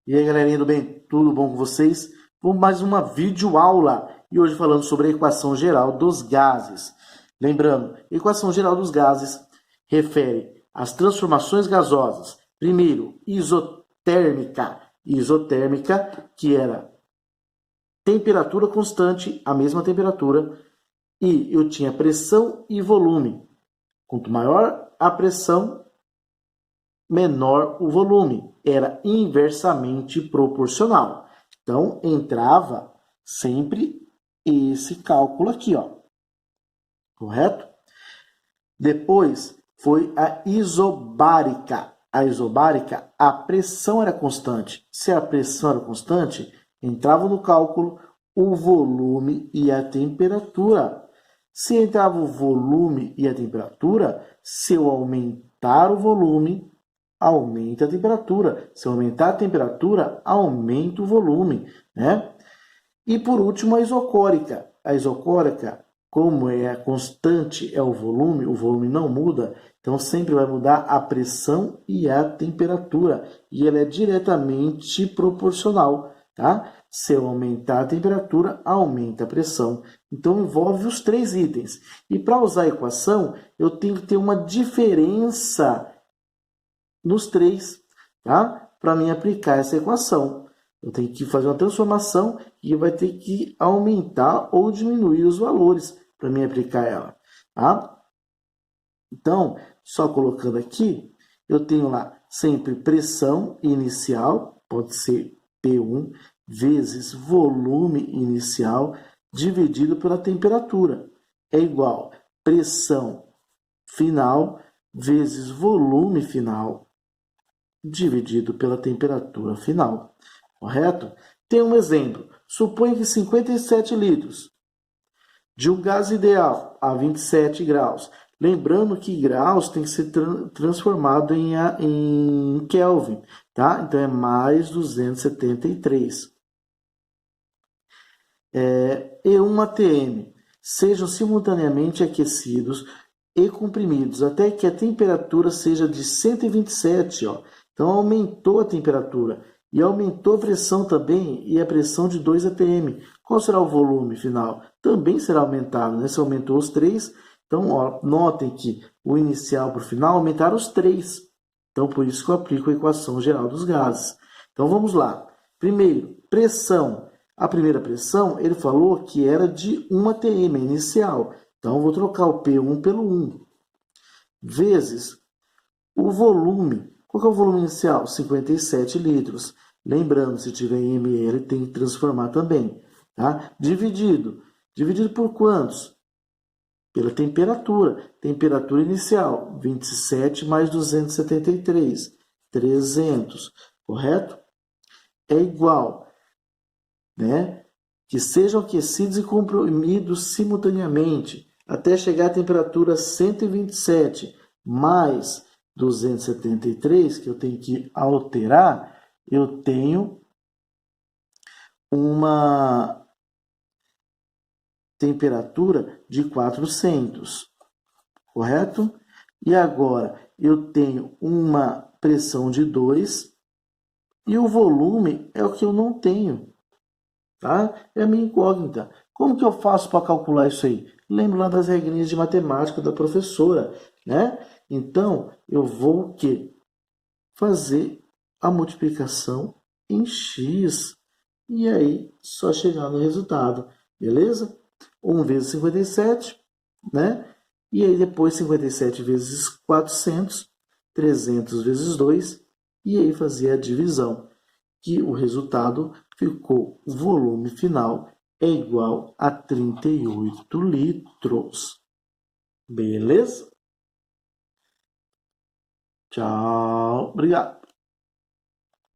E aí, galerinha do bem, tudo bom com vocês? Vamos mais uma videoaula e hoje falando sobre a equação geral dos gases. Lembrando, a equação geral dos gases refere às transformações gasosas. Primeiro, isotérmica. Isotérmica, que era temperatura constante, a mesma temperatura, e eu tinha pressão e volume. Quanto maior a pressão, menor o volume, era inversamente proporcional. Então, entrava sempre esse cálculo aqui, ó. Correto? Depois foi a isobárica. A isobárica, a pressão era constante. Se a pressão era constante, entrava no cálculo o volume e a temperatura. Se entrava o volume e a temperatura, se eu aumentar o volume, aumenta a temperatura. Se eu aumentar a temperatura, aumenta o volume, né? E por último, a isocórica. A isocórica, como é a constante, é o volume não muda, então sempre vai mudar a pressão e a temperatura. E ela é diretamente proporcional, tá? Se eu aumentar a temperatura, aumenta a pressão. Então envolve os três itens. E para usar a equação, eu tenho que ter uma diferença nos três, tá? Para mim aplicar essa equação. Eu tenho que fazer uma transformação e vai ter que aumentar ou diminuir os valores para mim aplicar ela, tá? Então, só colocando aqui, eu tenho lá sempre pressão inicial, pode ser P1, vezes volume inicial, dividido pela temperatura. É igual pressão final vezes volume final, dividido pela temperatura final, correto? Tem um exemplo. Suponha que 57 litros de um gás ideal a 27 graus. Lembrando que graus tem que ser transformado em Kelvin, tá? Então é mais 273. E 1 atm sejam simultaneamente aquecidos e comprimidos até que a temperatura seja de 127, ó. Então aumentou a temperatura e aumentou a pressão também e a pressão de 2 atm. Qual será o volume final? Também será aumentado, né? Se aumentou os três, então ó, notem que o inicial para o final aumentaram os três. Então por isso que eu aplico a equação geral dos gases. Então vamos lá. Primeiro, pressão. A primeira pressão, ele falou que era de 1 atm inicial. Então, eu vou trocar o P1 pelo 1. Vezes o volume. Qual que é o volume inicial? 57 litros. Lembrando, se tiver em ml, tem que transformar também. Tá? Dividido. Dividido por quantos? Pela temperatura. Temperatura inicial, 27 mais 273. 300. Correto? É igual, né? Que sejam aquecidos e comprimidos simultaneamente, até chegar à temperatura 127 mais 273, que eu tenho que alterar, eu tenho uma temperatura de 400, correto? E agora eu tenho uma pressão de 2 e o volume é o que eu não tenho. Tá? É a minha incógnita. Como que eu faço para calcular isso aí? Lembro lá das regrinhas de matemática da professora, né? Então, eu vou o quê? Fazer a multiplicação em x. E aí, só chegar no resultado, beleza? 1 vezes 57, né? E aí depois 57 vezes 400, 300 vezes 2, e aí fazer a divisão, que o resultado ficou, o volume final é igual a 38 litros. Beleza? Tchau. Obrigado.